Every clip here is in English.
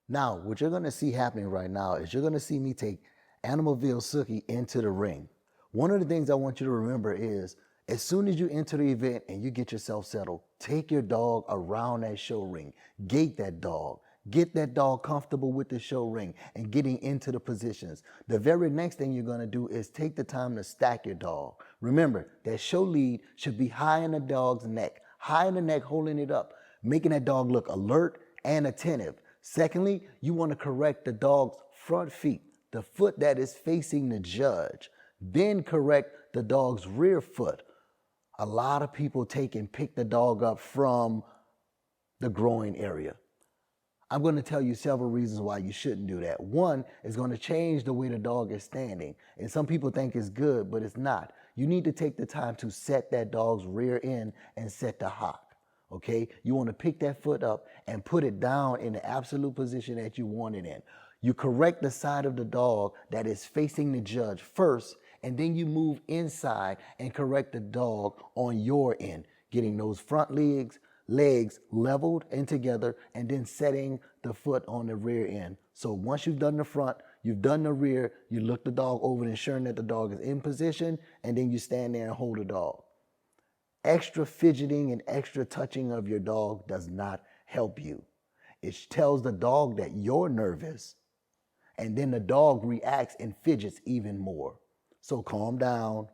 Now, what you're gonna see happening right now is you're gonna see me take Animalville Sookie into the ring. One of the things I want you to remember is as soon as you enter the event and you get yourself settled, take your dog around that show ring, gate that dog, get that dog comfortable with the show ring and getting into the positions. The very next thing you're gonna do is take the time to stack your dog. Remember, that show lead should be high in the dog's neck, high in the neck, holding it up, making that dog look alert and attentive. Secondly, you want to correct the dog's front feet, the foot that is facing the judge. Then correct the dog's rear foot. A lot of people take and pick the dog up from the groin area. I'm going to tell you several reasons why you shouldn't do that. One is going to change the way the dog is standing. And some people think it's good, but it's not. You need to take the time to set that dog's rear end and set the hock. Okay, you want to pick that foot up and put it down in the absolute position that you want it in. You correct the side of the dog that is facing the judge first, and then you move inside and correct the dog on your end, getting those front legs leveled and together, and then setting the foot on the rear end. So once you've done the front, you've done the rear, you look the dog over and ensuring that the dog is in position, and then you stand there and hold the dog. Extra fidgeting and extra touching of your dog does not help you. It tells the dog that you're nervous, and then the dog reacts and fidgets even more. So calm down,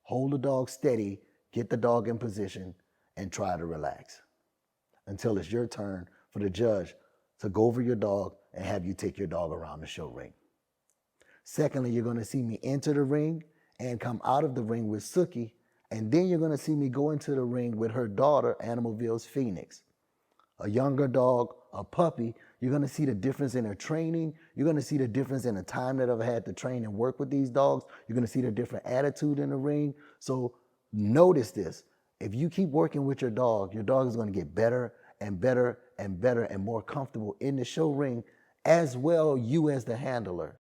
hold the dog steady, get the dog in position, and try to relax until it's your turn for the judge to go over your dog and have you take your dog around the show ring. Secondly, you're going to see me enter the ring and come out of the ring with Sookie. And then you're going to see me go into the ring with her daughter, Animalville's Phoenix. A younger dog, a puppy, you're going to see the difference in her training. You're going to see the difference in the time that I've had to train and work with these dogs. You're going to see the different attitude in the ring. So notice this. If you keep working with your dog is going to get better and better and better and more comfortable in the show ring, as well you as the handler.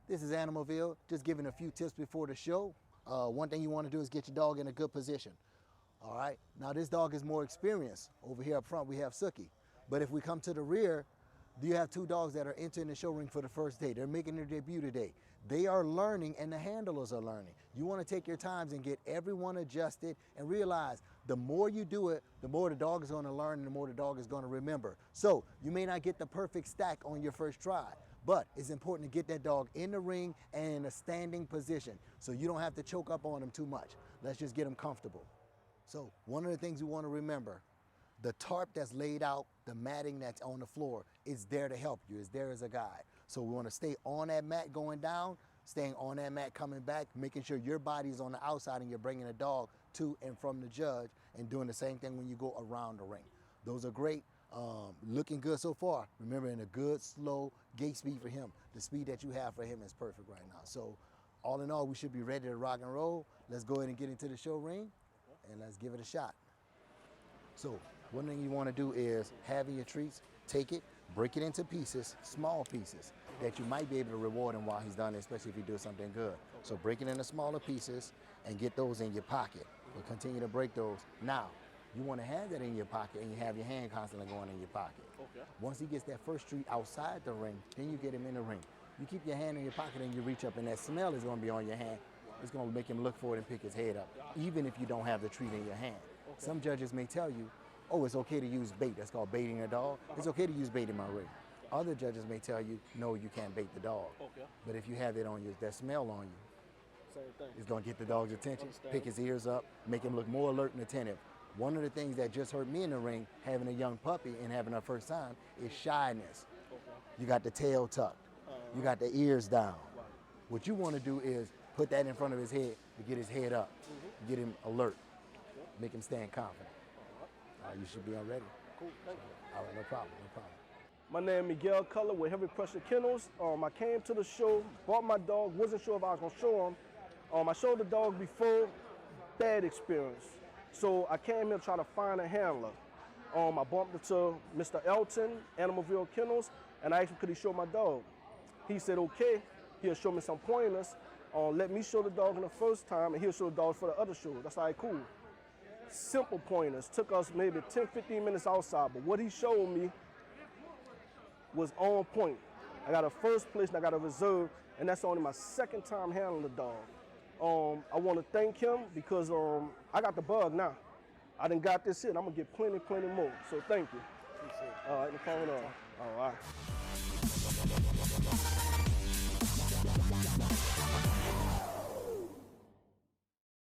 This is Animalville, just giving a few tips before the show. One thing you want to do is get your dog in a good position. All right, now this dog is more experienced. Over here up front, we have Sookie. But if we come to the rear, you have two dogs that are entering the show ring for the first day. They're making their debut today. They are learning and the handlers are learning. You want to take your times and get everyone adjusted and realize the more you do it, the more the dog is going to learn and the more the dog is going to remember. So you may not get the perfect stack on your first try, but it's important to get that dog in the ring and in a standing position so you don't have to choke up on them too much. Let's just get them comfortable. So one of the things we want to remember, the tarp that's laid out, the matting that's on the floor, is there to help you. It's there as a guide. So we want to stay on that mat going down, staying on that mat coming back, making sure your body's on the outside and you're bringing the dog to and from the judge, and doing the same thing when you go around the ring. Those are great. Looking good so far. Remember, in a good, slow gait speed for him. The speed that you have for him is perfect right now. So all in all, we should be ready to rock and roll. Let's go ahead and get into the show ring and let's give it a shot. So one thing you want to do is, having your treats, take it, break it into pieces, small pieces, that you might be able to reward him while he's done it, especially if you do something good. So break it into smaller pieces and get those in your pocket. We'll continue to break those. Now, you want to have that in your pocket and you have your hand constantly going in your pocket. Okay. Once he gets that first treat outside the ring, then you get him in the ring. You keep your hand in your pocket and you reach up, and that smell is going to be on your hand. It's going to make him look for it and pick his head up, even if you don't have the treat in your hand. Some judges may tell you, oh, it's okay to use bait. That's called baiting a dog. It's okay to use bait in my ring. Other judges may tell you, no, you can't bait the dog. But if you have it on you, that smell on you, same thing. It's going to get the dog's attention, pick his ears up, make him look more alert and attentive. One of the things that just hurt me in the ring, having a young puppy and having her first time, is shyness. You got the tail tucked. You got the ears down. What you want to do is put that in front of his head to get his head up, get him alert, make him stand confident. You should be all ready. Cool, thank you. All right, no problem, no problem. My name is Miguel Culler with Heavy Pressure Kennels. I came to the show, bought my dog, wasn't sure if I was going to show him. I showed the dog before, bad experience. So I came here to try to find a handler. I bumped into Mr. Alton, Animalville Kennels, and I asked him could he show my dog. He said okay, he'll show me some pointers. Let me show the dog in the first time and he'll show the dog for the other show. That's all right, cool. Simple pointers, took us maybe 10, 15 minutes outside, but what he showed me was on point. I got a first place and I got a reserve, and that's only my second time handling the dog. I want to thank him because I got the bug now. I done got this here, and I'm gonna get plenty more. So thank you. All right, no problem. All right.